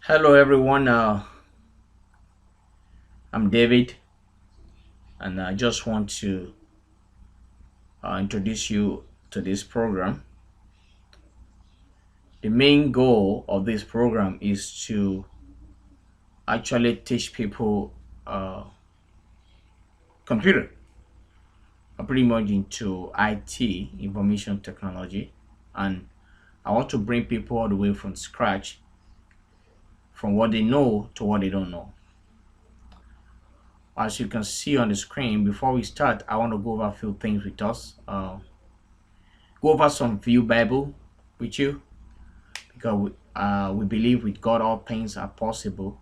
Hello, everyone. I'm David, and I just want to introduce you to this program. The main goal of this program is to actually teach people computer, pretty much into IT, information technology, and I want to bring people all the way from scratch, from what they know to what they don't know. As you can see on the screen, before we start, I want to go over a few things with us. Go over some few Bible with you because we believe with God all things are possible,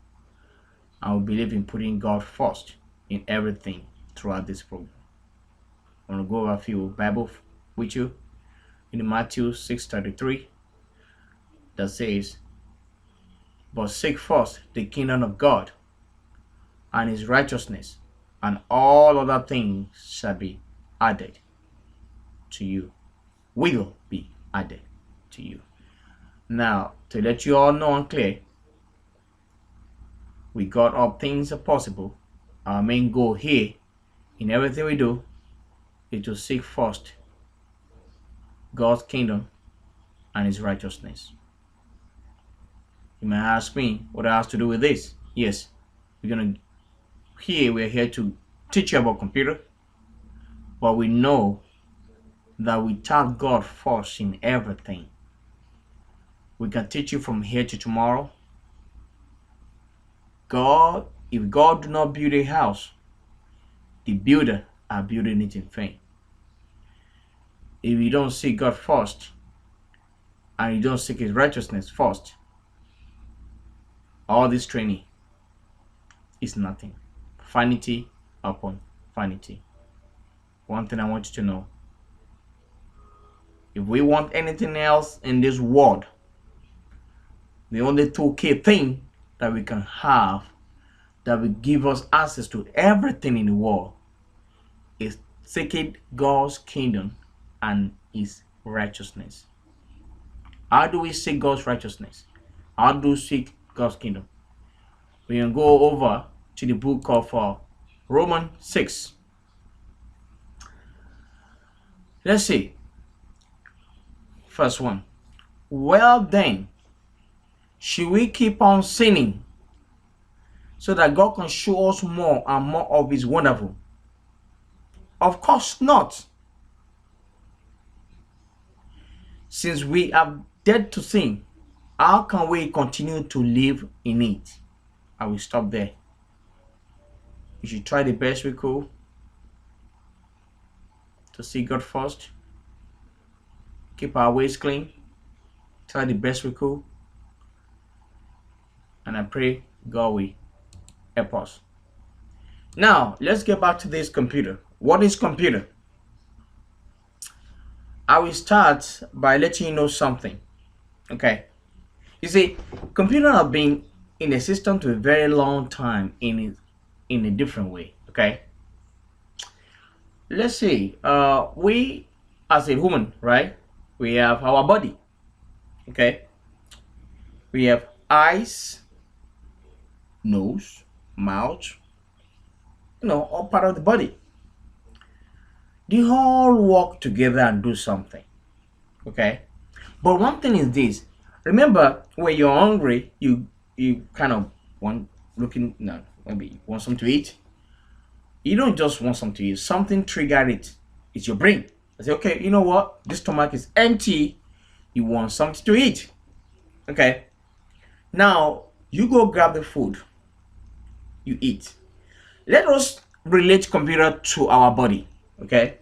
and we believe in putting God first in everything throughout this program. I want to go over a few Bible with you in Matthew 6:33 that says, "But seek first the kingdom of God and his righteousness, and all other things shall be added to you." Will be added to you. Now, to let you all know and clear, with God all things are possible. Our main goal here in everything we do is to seek first God's kingdom and his righteousness. You may ask me what it has to do with this. Yes, we're here to teach you about computer, but we know that without God first in everything, we can teach you from here to tomorrow. If God do not build a house, the builder are building it in vain. If you don't seek God first and you don't seek his righteousness first, all this training is nothing. Vanity upon vanity. One thing I want you to know, if we want anything else in this world, the only two key thing that we can have that will give us access to everything in the world is seeking God's kingdom and his righteousness. How do we seek God's righteousness? How do we seek God's kingdom? We can go over to the book of Romans 6. Let's see. First one. Well then, should we keep on sinning so that God can show us more and more of his wonderful? Of course not. Since we are dead to sin, how can we continue to live in it? I will stop there. We should try the best we could to seek God first, keep our ways clean, try the best we could, and I pray God will help us. Now, let's get back to this computer. What is computer? I will start by letting you know something. Okay. You see, computers have been in the system to a very long time in a different way. Okay. Let's see. We as a human, right? We have our body. Okay. We have eyes, nose, mouth, all part of the body. They all work together and do something. Okay. But one thing is this. Remember, when you're hungry, you kind of maybe you want something to eat. You don't just want something to eat. Something triggered it. It's your brain. I say, okay, you know what? This stomach is empty. You want something to eat. Okay. Now you go grab the food. You eat. Let us relate computer to our body. Okay.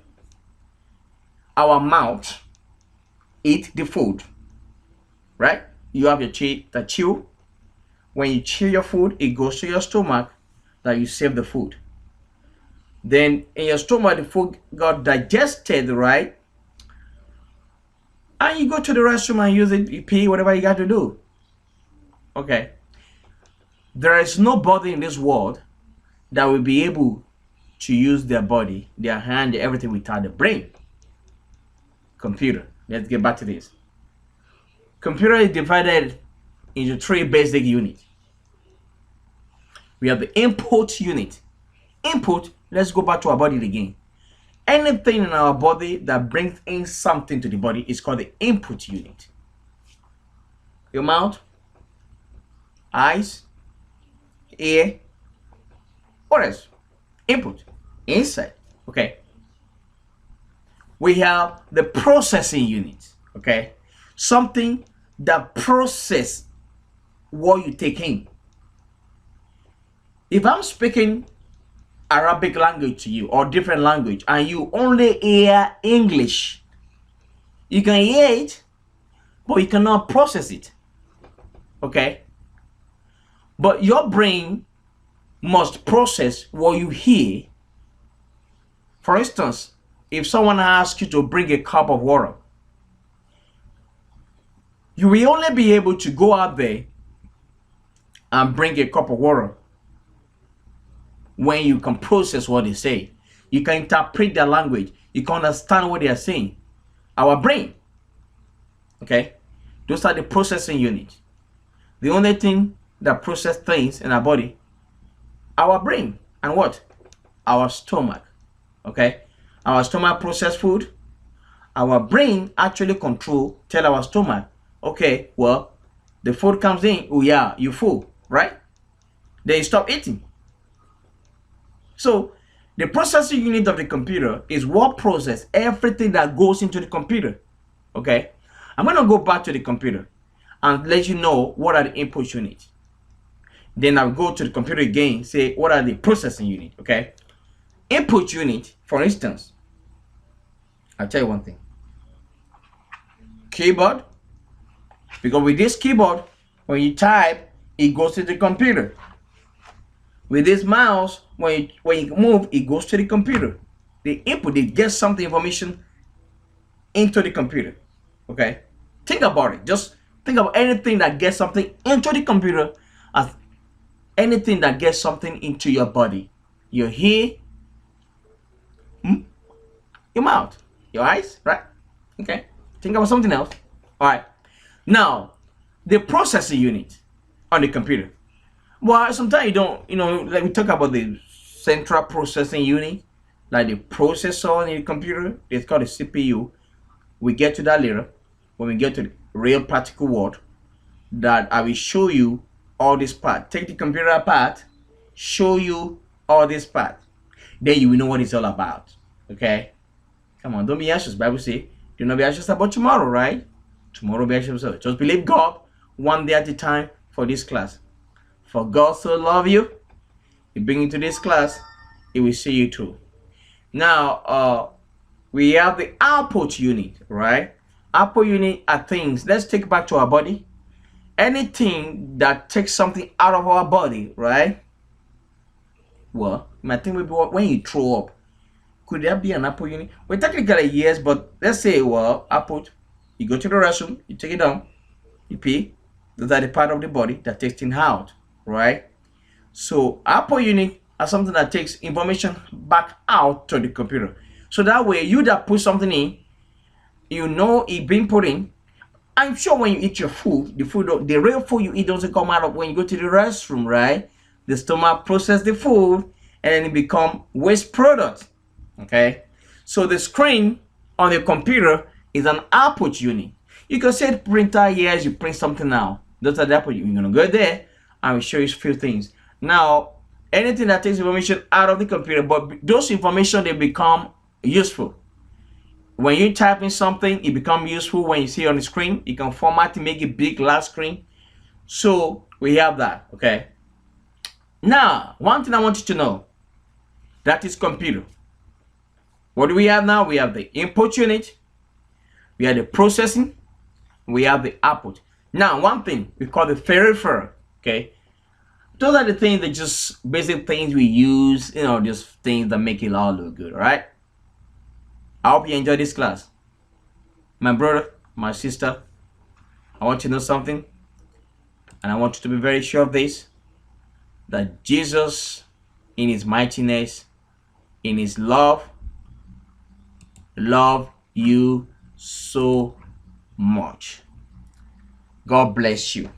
Our mouth eat the food. Right? You have your chew. When you chew your food, it goes to your stomach that you save the food. Then in your stomach, the food got digested, right? And you go to the restroom and use it, you pee, whatever you got to do. Okay. There is nobody in this world that will be able to use their body, their hand, everything without the brain. Computer. Let's get back to this. Computer is divided into three basic units. We have the input unit. Input, let's go back to our body again. Anything in our body that brings in something to the body is called the input unit. Your mouth, eyes, ear, what else? Input, inside, okay? We have the processing unit, okay? Something that processes what you take in. If I'm speaking Arabic language to you or different language and you only hear English, you can hear it, but you cannot process it, okay? But your brain must process what you hear. For instance, if someone asks you to bring a cup of water, you will only be able to go out there and bring a cup of water when you can process what they say. You can interpret their language. You can understand what they are saying. Our brain, okay? Those are the processing units. The only thing that processes things in our body, our brain, and what? Our stomach, okay? Our stomach process food. Our brain actually tell our stomach, okay, well, the food comes in, oh yeah, you're full, right? Then you stop eating. So the processing unit of the computer is what processes everything that goes into the computer, okay? I'm going to go back to the computer and let you know what are the input units. Then I'll go to the computer again, say what are the processing units, okay? Input unit, for instance, I'll tell you one thing. Keyboard, because with this keyboard, when you type, it goes to the computer. With this mouse, when you move, it goes to the computer. The input, it gets something information into the computer, okay? Think about it. Just think of anything that gets something into the computer as anything that gets something into your body. Your ear, your mouth, your eyes, right? Okay. Think about something else. All right. Now, the processing unit on the computer. Well, sometimes you don't, like we talk about the central processing unit, like the processor in the computer. It's called the CPU. We get to that later when we get to the real practical world that I will show you all this part. Take the computer apart, show you all this part. Then you will know what it's all about. Okay? Come on, don't be anxious. Bible say, do not be anxious about tomorrow, right? Tomorrow be anxious. Just believe God one day at a time for this class. For God so love you, He bring you to this class, He will see you through. Now, we have the output unit, right? Output unit are things. Let's take back to our body. Anything that takes something out of our body, right? Well, my thing will be when you throw up. Could there be an output unit? Well, technically yes, but let's say, well, output. You go to the restroom, you take it down, you pee. Those are the part of the body that takes things out, right? So output unit are something that takes information back out to the computer. So that way, you that put something in, you know it being put in. I'm sure when you eat your food, the real food you eat doesn't come out of when you go to the restroom, right? The stomach process the food and then it become waste product. Okay, so the screen on the computer is an output unit. You can say printer, yes, you print something now. Those are the output unit. You're gonna go there and we'll show you a few things. Now, anything that takes information out of the computer, but those information, they become useful. When you type in something, it becomes useful. When you see it on the screen, you can format to make it big, large screen. So we have that, okay? Now, one thing I want you to know, that is computer. What do we have now? We have the input unit, we have the processing, we have the output. Now, one thing we call the peripheral, okay? Those are the things that just basic things we use, just things that make it all look good, all right? I hope you enjoy this class. My brother, my sister, I want you to know something, and I want you to be very sure of this, that Jesus, in His mightiness, in His love you so much. God bless you.